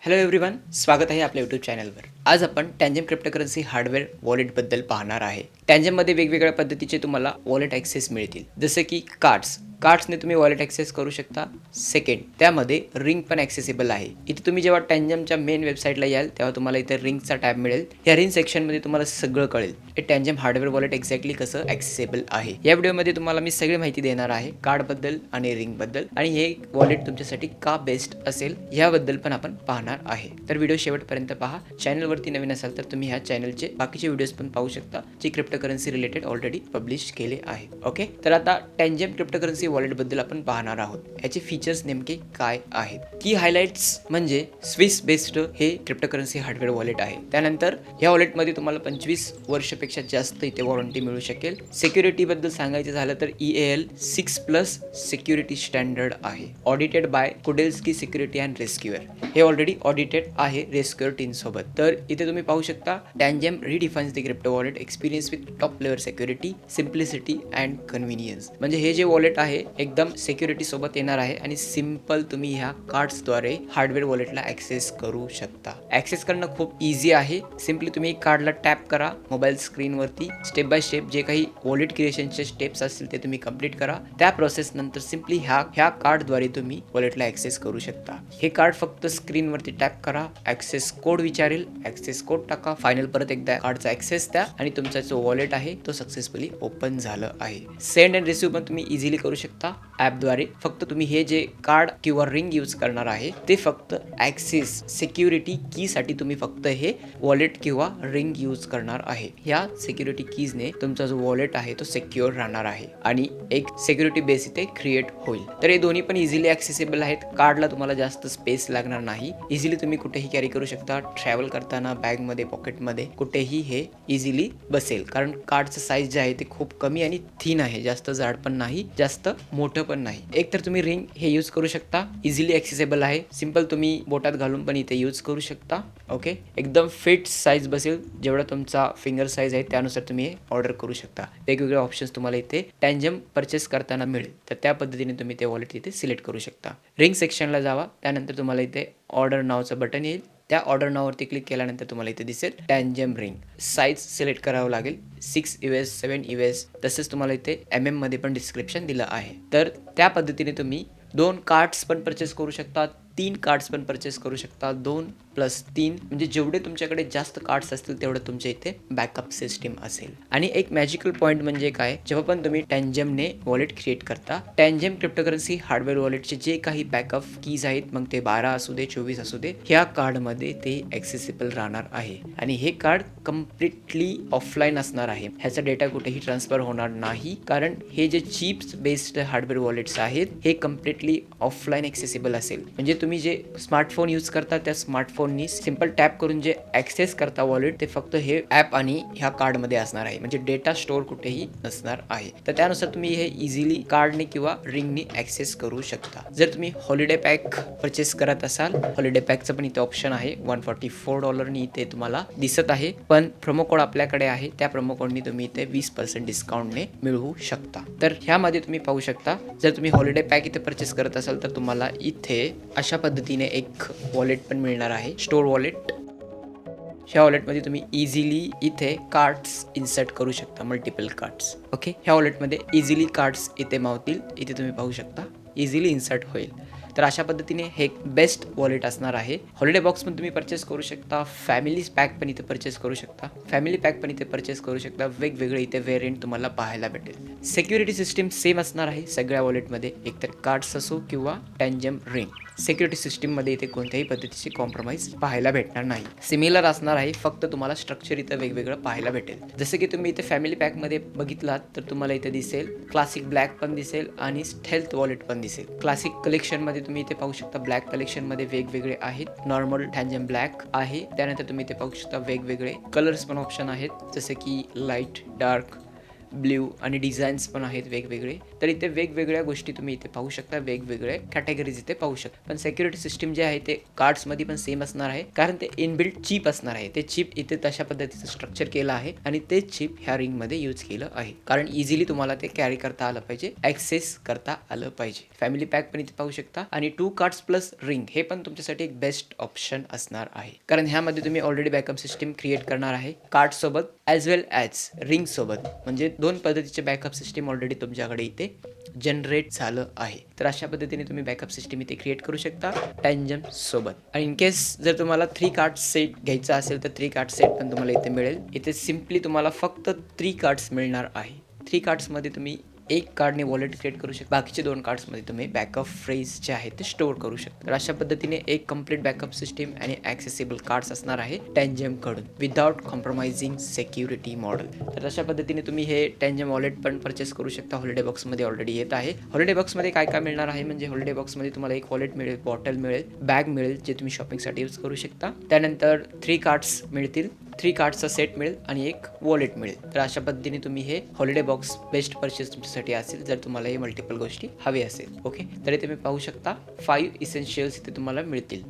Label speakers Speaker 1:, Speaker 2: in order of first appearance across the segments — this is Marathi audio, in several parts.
Speaker 1: हॅलो एव्हरीवन, स्वागत आहे आपल्या यूट्यूब चॅनलवर. आज आपण टँजम क्रिप्टोकरन्सी हार्डवेअर वॉलेटबद्दल पाहणार आहे. टँजममध्ये वेगवेगळ्या पद्धतीचे तुम्हाला वॉलेट ॲक्सेस मिळतील, जसे की कार्ड्सने तुम्ही वॉलेट ॲक्सेस करू शकता. सेकंड, त्यामध्ये रिंग पण ॲक्सेसिबल आहे. इथे तुम्ही जेव्हा टँजमच्या मेन वेबसाईटला याल तेव्हा तुम्हाला इथे रिंगचा टॅब मिळेल. या रिंग सेक्शनमध्ये तुम्हाला सगळं कळेल हे टँजम हार्डवेअर वॉलेट एक्झॅक्टली कसं ॲक्सेसिबल आहे. या व्हिडिओमध्ये तुम्हाला मी सगळी माहिती देणार आहे कार्डबद्दल आणि रिंगबद्दल, आणि हे वॉलेट तुमच्यासाठी का बेस्ट असेल याबद्दल पण आपण पाहणार आहे. तर व्हिडिओ शेवटपर्यंत पहा. चॅनलवरती नवीन असाल तर तुम्ही ह्या चॅनलचे बाकीचे व्हिडिओज पण पाहू शकता, जे क्रिप्टोकरन्सी रिलेटेड ऑलरेडी पब्लिश केले आहे. ओके, तर आता टँजम क्रिप्टोकरन्सी वॉलेट बद्दल आपण पाहणार आहोत. याचे फीचर्स नेमके काय आहेत. की हायलाइट्स म्हणजे स्विस बेस्ड हे क्रिप्टोकरन्सी हार्डवेअर वॉलेट आहे. त्यानंतर या वॉलेटमध्ये तुम्हाला 25 वर्षापेक्षा जास्त इथे वॉरंटी मिळू शकेल. सिक्युरिटी बद्दल सांगायचं झालं तर EAL 6+ सिक्युरिटी स्टँडर्ड आहे. Audited by Kudelski security and rescuer. हे ऑलरेडी ऑडिटेड आहे रेस्क्युअर टीम सोबत. तर इथे तुम्ही पाहू शकता Tangem redefines the crypto wallet experience with top level security, simplicity and convenience. म्हणजे हे जे वॉलेट आहे एकदम सिक्युरिटी सोबत येणार आहे आणि सिम्पल तुम्ही ह्या कार्ड्सद्वारे हार्डवेअर वॉलेटला ॲक्सेस करू शकता. ॲक्सेस करणं खूप इझी आहे. सिम्पली तुम्ही कार्डला टॅप करा मोबाईल स्क्रीनवरती. स्टेप बाय स्टेप जे काही वॉलेट क्रिएशनचे स्टेप्स असतील ते तुम्ही कंप्लीट करा. त्या प्रोसेस नंतर सिम्पली ह्या कार्डद्वारे तुम्ही वॉलेटला ॲक्सेस करू शकता. हे कार्ड फक्त स्क्रीनवरती टॅप करा, ॲक्सेस कोड विचारेल, ॲक्सेस कोड टाका, फायनल परत एकदा कार्डचा ॲक्सेस द्या आणि तुमचा जो वॉलेट आहे तो सक्सेसफुली ओपन झालं आहे. सेंड अँड रिसीव्ह पण तुम्ही इझिली करू शकता ॲपद्वारे. फक्त तुम्ही हे जे कार्ड किंवा रिंग यूज करणार आहे ते फक्त ॲक्सेस सिक्युरिटी कीसाठी तुम्ही फक्त हे वॉलेट किंवा रिंग यूज करणार आहे. या सिक्युरिटी कीजने तुमचा जो वॉलेट आहे तो सिक्युअर राहणार आहे आणि एक सिक्युरिटी बेस इथे क्रिएट होईल. तर हे दोन्ही पण इझिली ॲक्सेसिबल आहेत. कार्डला तुम्हाला जास्त स्पेस लागणार नाही. इझिली तुम्ही कुठेही कॅरी करू शकता. ट्रॅव्हल करताना बॅगमध्ये, पॉकेटमध्ये कुठेही हे इझिली बसेल, कारण कार्डचं साईज जे आहे ते खूप कमी आणि थिन आहे. जास्त जाड पण नाही, जास्त मोठं पण नाही. एक तर तुम्ही रिंग हे यूज करू शकता, इझिली ॲक्सेसिबल आहे. सिंपल तुम्ही बोटात घालून पण इथे यूज करू शकता. ओके, एकदम फिट साईज बसेल. जेवढा तुमचा फिंगर साईज आहे त्यानुसार तुम्ही हे ऑर्डर करू शकता. वेगवेगळे ऑप्शन्स तुम्हाला इथे टँजम परचेस करताना मिळेल. तर त्या पद्धतीने तुम्ही ते वॉलेट इथे सिलेक्ट करू शकता. रिंग सेक्शनला जावा. त्यानंतर तुम्हाला इथे ऑर्डर नावचं बटन येईल. त्या ऑर्डर नाववरती क्लिक केल्यानंतर तुम्हाला इथे दिसेल टँजम रिंग. साईज सिलेक्ट करावं लागेल, 6 US, 7 US. तसंच तुम्हाला इथे MM मध्ये पण डिस्क्रिप्शन दिलं आहे. तर त्या पद्धतीने तुम्ही 2 कार्ड्स पण परचेस करू शकता, 3 कार्ड्स पण परचेस करू शकता. 2+3 म्हणजे जेवढे तुमच्याकडे जास्त कार्ड्स असतील तेवढं तुमच्या इथे बॅकअप सिस्टीम असेल. आणि एक मॅजिकल पॉईंट म्हणजे काय, जेव्हा पण तुम्ही टँजमने वॉलेट क्रिएट करता, टँजम क्रिप्टोकरन्सी हार्डवेअर वॉलेटचे जे काही बॅकअप कीज आहेत, मग ते 12 असू दे, 24 असू दे, ह्या कार्डमध्ये ते ॲक्सेसिबल राहणार आहे. आणि हे कार्ड कम्प्लिटली ऑफलाईन असणार आहे. ह्याचा डेटा कुठेही ट्रान्सफर होणार नाही, कारण हे जे चिप्स बेस्ड हार्डवेअर वॉलेट्स आहेत हे कम्प्लिटली ऑफलाईन ॲक्सेसिबल असेल. म्हणजे तुम्ही जे स्मार्टफोन यूज करता त्या स्मार्टफोननी सिंपल टॅप करून जे ॲक्सेस करता वॉलेट, ते फक्त हे ॲप आणि ह्या कार्डमध्ये असणार आहे. म्हणजे डेटा स्टोअर कुठेही नसणार आहे. तर त्यानुसार तुम्ही हे इझिली कार्डने किंवा रिंगने ॲक्सेस करू शकता. जर तुम्ही हॉलिडे पॅक परचेस करत असाल, हॉलिडे पॅकचं पण इथे ऑप्शन आहे. $144 इथे तुम्हाला दिसत आहे, पण प्रोमो कोड आपल्याकडे आहे. त्या प्रोमो कोडनी तुम्ही इथे 20% डिस्काउंटने मिळवू शकता. तर ह्यामध्ये तुम्ही पाहू शकता, जर तुम्ही हॉलिडे पॅक इथे परचेस करत असाल तर तुम्हाला इथे अशा पद्धतीने एक वॉलेट पण मिळणार आहे, स्टोर वॉलेट. ह्या वॉलेटमध्ये तुम्ही इझिली इथे कार्ड्स इन्सर्ट करू शकता, मल्टिपल कार्ड्स. ओके, ह्या वॉलेटमध्ये इझिली कार्ड्स इथे मावतील. इथे तुम्ही पाहू शकता इझिली इन्सर्ट होईल. तर अशा पद्धतीने हे एक बेस्ट वॉलेट असणार आहे. हॉलिडे बॉक्स पण तुम्ही परचेस करू शकता, फॅमिली पॅक पण इथे परचेस करू शकता, फॅमिली पॅक पण इथे परचेस करू शकता. वेगवेगळे इथे व्हेरियंट तुम्हाला पाहायला भेटेल. सिक्युरिटी सिस्टीम सेम असणार आहे सगळ्या वॉलेटमध्ये, एकतर कार्ड्स असो किंवा टँजम रिंग. सिक्युरिटी सिस्टीममध्ये इथे कोणत्याही पद्धतीची कॉम्प्रोमाइज पाहायला भेटणार नाही. सिमिलर असणार आहे, फक्त तुम्हाला स्ट्रक्चर इथं वेगवेगळं पाहायला भेटेल. जसं की तुम्ही इथे फॅमिली पॅकमध्ये बघितलात तर तुम्हाला इथे दिसेल क्लासिक ब्लॅक पण दिसेल आणि स्टेल्थ वॉलेट पण दिसेल. क्लासिक कलेक्शनमध्ये तुम्ही इथे पाहू शकता ब्लॅक कलेक्शनमध्ये वेगवेगळे आहेत. नॉर्मल टँजम ब्लॅक आहे. त्यानंतर तुम्ही इथे पाहू शकता वेगवेगळे कलर्स पण ऑप्शन आहेत, जसे की लाईट, डार्क, ब्ल्यू आणि डिझाईन्स पण आहेत वेगवेगळे. तर इथे वेगवेगळ्या गोष्टी तुम्ही इथे पाहू शकता, वेगवेगळे कॅटेगरीज इथे पाहू शकता. पण सिक्युरिटी सिस्टीम जे आहे ते कार्ड्समध्ये पण सेम असणार आहे, कारण ते इनबिल्ट चिप असणार आहे. ते चिप इथे तशा पद्धतीचं स्ट्रक्चर केलं आहे आणि ते चिप ह्या रिंगमध्ये यूज केलं आहे, कारण इझिली तुम्हाला ते कॅरी करता आलं पाहिजे, ॲक्सेस करता आलं पाहिजे. फॅमिली पॅक पण इथे पाहू शकता आणि 2 कार्ड्स प्लस रिंग हे पण तुमच्यासाठी एक बेस्ट ऑप्शन असणार आहे, कारण ह्यामध्ये तुम्ही ऑलरेडी बॅकअप सिस्टीम क्रिएट करणार आहे कार्ड सोबत ॲज वेल ॲज रिंग सोबत. म्हणजे 2 पद्धतीचे बॅकअप सिस्टीम ऑलरेडी तुमच्याकडे इथे जनरेट झालं आहे. तर अशा पद्धतीने तुम्ही बॅकअप सिस्टीम इथे क्रिएट करू शकता टँजम सोबत. आणि इन केस जर तुम्हाला 3 कार्ड सेट घ्यायचा असेल तर 3 कार्ड सेट पण तुम्हाला इथे मिळेल. इथे सिम्पली तुम्हाला फक्त 3 कार्ड्स मिळणार आहे. 3 कार्ड्समध्ये तुम्ही एक कार्डने वॉलेट क्रिएट करू शकता, बाकीचे 2 कार्ड्समध्ये तुम्ही बॅकअप फ्रेज जे आहे ते स्टोअर करू शकता. तर अशा पद्धतीने एक कम्प्लीट बॅकअप सिस्टीम आणि ॲक्सेसिबल कार्ड्स असणार आहे टँजम कडून विदाउट कॉम्प्रोमाइजिंग सिक्युरिटी मॉडेल. तर अशा पद्धतीने तुम्ही हे टँजम वॉलेट पण परचेस करू शकता. हॉलिडे बॉक्समध्ये ऑलरेडी येत आहे. हॉलिडे बॉक्समध्ये काय काय मिळणार आहे म्हणजे हॉलिडे बॉक्समध्ये तुम्हाला एक वॉलेट मिळेल, बॉटल मिळेल, बॅग मिळेल जे तुम्ही शॉपिंगसाठी यूज करू शकता. त्यानंतर 3 कार्ड्स मिळतील, 3 कार्ड्सचा सेट मिळेल आणि एक वॉलेट मिळेल. तर अशा पद्धतीने तुम्ही हे हॉलिडे बॉक्स बेस्ट परचेस तुमच्यासाठी असेल जर तुम्हाला हे मल्टिपल गोष्टी हवी असेल. ओके, तर इथे तुम्ही पाहू शकता 5 इसेन्शियल्स इथे तुम्हाला मिळतील.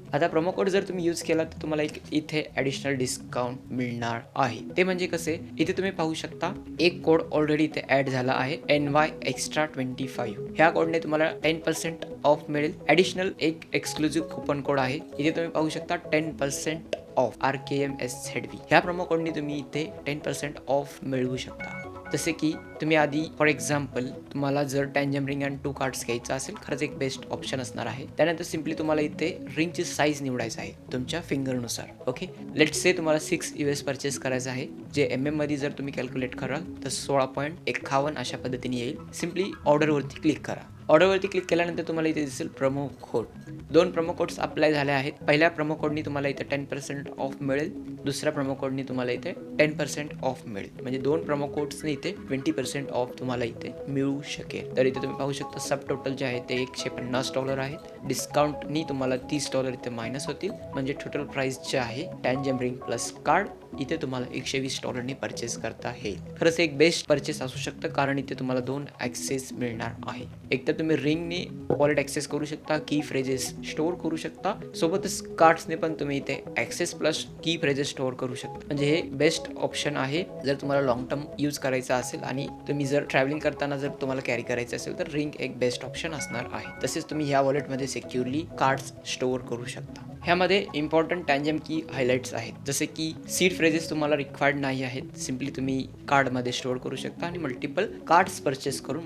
Speaker 1: आता प्रोमो कोड जर तुम्ही यूज केला तर तुम्हाला एक इथे ॲडिशनल डिस्काउंट मिळणार आहे. ते म्हणजे कसे, इथे तुम्ही पाहू शकता एक कोड ऑलरेडी इथे ॲड झाला आहे NYEXTRA25. ह्या कोडने तुम्हाला 10% ऑफ मिळेल. ॲडिशनल एक एक्सक्लुझिव्ह कुपन कोड आहे, इथे तुम्ही पाहू शकता 10% ऑफ RKMSZV. ह्या प्रोमो कोडने तुम्ही इथे 10% ऑफ मिळवू शकता. जसे की तुम्ही आधी फॉर एक्झाम्पल तुम्हाला जर टँजम रिंग अँड 2 कार्ड्स घ्यायचा असेल, खरंच एक बेस्ट ऑप्शन असणार आहे. त्यानंतर सिम्पली तुम्हाला इथे रिंगची साईज निवडायचं आहे तुमच्या फिंगरनुसार. ओके, लेट्स से तुम्हाला 6 US परचेस करायचं आहे, जे मध्ये जर तुम्ही कॅल्क्युलेट कराल तर 16.51 अशा पद्धतीने येईल. सिम्पली ऑर्डरवरती क्लिक करा. ऑर्डरवरती क्लिक केल्यानंतर तुम्हाला इथे दिसेल promo code. 2 promo codes apply झाले आहेत. पहिल्या प्रोमो कोडनी तुम्हाला इथे 10% ऑफ मिळेल. दुसऱ्या प्रोमो कोडनी तुम्हाला इथे 10% ऑफ मिळेल. म्हणजे 2 प्रोमो कोड्सने इथे 20% ऑफ तुम्हाला इथे मिळू शकेल. तर इथे तुम्ही पाहू शकता सब टोटल जे आहे ते $150 आहेत. डिस्काउंटनी तुम्हाला $30 इथे मायनस होतील. म्हणजे टोटल प्राइस जे आहे टँजम रिंग प्लस कार्ड इथे तुम्हाला $120 परचेस करता येईल. खरंच एक बेस्ट परचेस असू शकतं, कारण इथे तुम्हाला 2 ॲक्सेस मिळणार आहे. एक तर तुम्ही रिंगने वॉलेट ॲक्सेस करू शकता, की फ्रेजेस स्टोअर करू शकता, सोबतच कार्ड्सने पण तुम्ही इथे ॲक्सेस प्लस की फ्रेजेस स्टोअर करू शकता. म्हणजे हे बेस्ट ऑप्शन आहे जर तुम्हाला लॉंग टर्म यूज करायचा असेल आणि तुम्ही जर ट्रॅव्हलिंग करताना जर तुम्हाला कॅरी करायचं असेल तर रिंग एक बेस्ट ऑप्शन असणार आहे. तसेच तुम्ही ह्या वॉलेटमध्ये सिक्युअरली कार्ड्स स्टोअर करू शकता. ह्यामध्ये इम्पॉर्टंट टँजम की हायलाइट्स आहेत, जसे की सीड फ्रेजेस तुम्हाला रिक्वायर्ड नाही आहेत. सिम्पली तुम्ही कार्डमध्ये स्टोअर करू शकता आणि मल्टिपल कार्ड्स परचेस करून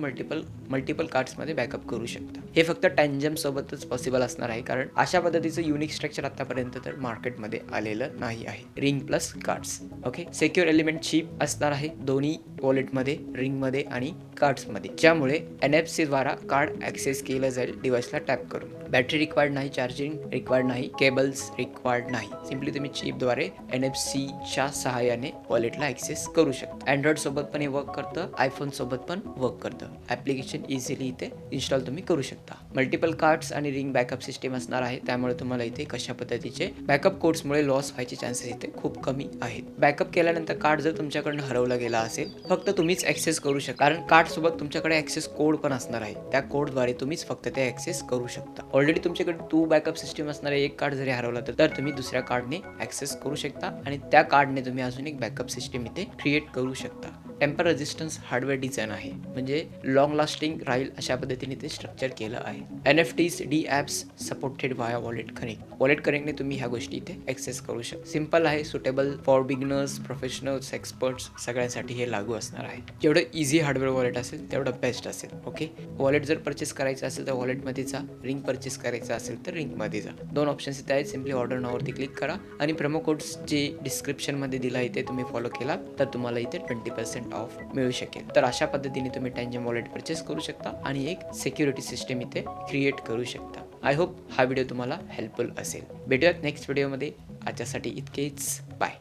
Speaker 1: मल्टिपल कार्ड्समध्ये बॅकअप करू शकता. हे फक्त टँजम सोबतच पॉसिबल असणार आहे, कारण अशा पद्धतीचं युनिक स्ट्रक्चर आतापर्यंत तर मार्केटमध्ये आलेलं नाही आहे. Ring plus cards. Okay, secure element chip असणार आहे दोन्ही वॉलेटमध्ये, रिंगमध्ये आणि कार्ड्समध्ये, ज्यामुळे NFC द्वारा कार्ड ॲक्सेस केलं जाईल डिव्हाइसला टॅप करून. बॅटरी रिक्वायर्ड नाही, चार्जिंग रिक्वायर्ड नाही, केबल्स रिक्वायर्ड नाही. सिम्पली तुम्ही चिपद्वारे NFCच्या सहाय्याने वॉलेटला ॲक्सेस करू शकता. अँड्रॉइड सोबत पण हे वर्क करतं, आयफोन सोबत पण वर्क करतं. ॲप्लिकेशन इझिली इथे इन्स्टॉल तुम्ही करू शकता. मल्टिपल कार्ड्स आणि रिंग बॅकअप सिस्टीम असणार आहे, त्यामुळे तुम्हाला इथे कशा पद्धतीचे बॅकअप कोड्समुळे लॉस व्हायचे चान्सेस इथे खूप कमी आहेत. बॅकअप केल्यानंतर कार्ड जर तुमच्याकडून हरवला गेला असेल, फक्त तुम्हीच ॲक्सेस करू शकता, कारण कार्ड सोबत तुमच्याकडे ॲक्सेस कोड पण असणार आहे. त्या कोडद्वारे तुम्हीच फक्त ते ॲक्सेस करू शकता. ऑलरेडी तुमच्याकडे 2 बॅकअप सिस्टीम असणारे एक कार्ड जरी हरवला तर तुम्ही दुसऱ्या कार्डने ॲक्सेस करू शकता आणि त्या कार्डने तुम्ही अजून एक बॅकअप सिस्टीम इथे क्रिएट करू शकता. टेम्पर रेजिस्टन्स हार्डवेअर डिझाईन आहे, म्हणजे लॉंग लास्टिंग राहील अशा पद्धतीने ते स्ट्रक्चर केलं आहे. NFTs D apps supported via wallet connect. Wallet कनेक्टने तुम्ही ह्या गोष्टी इथे ॲक्सेस करू शकता. सिम्पल आहे, suitable for beginners, professionals, experts सगळ्यांसाठी हे लागू असणार आहे. जेवढं इझी हार्डवेअर वॉलेट असेल तेवढं बेस्ट असेल. ओके, वॉलेट जर परचेस करायचं असेल तर वॉलेटमध्ये जा, रिंग परचेस करायचं असेल तर रिंगमध्ये जा. 2 ऑप्शन्स इथे आहेत. सिम्पली ऑर्डर नावरती क्लिक करा आणि प्रोमो कोड्स जे डिस्क्रिप्शनमध्ये दिला आहे ते तुम्ही फॉलो केला तर तुम्हाला इथे 20% ऑफ मिळू शकेल. तर अशा पद्धतीने तुम्ही टँजम वॉलेट परचेस करू शकता आणि एक सिक्युरिटी सिस्टीम इथे क्रिएट करू शकता. आय होप हा व्हिडिओ तुम्हाला हेल्पफुल असेल. भेटूयात नेक्स्ट व्हिडिओमध्ये. आजच्यासाठी इतकेच. बाय.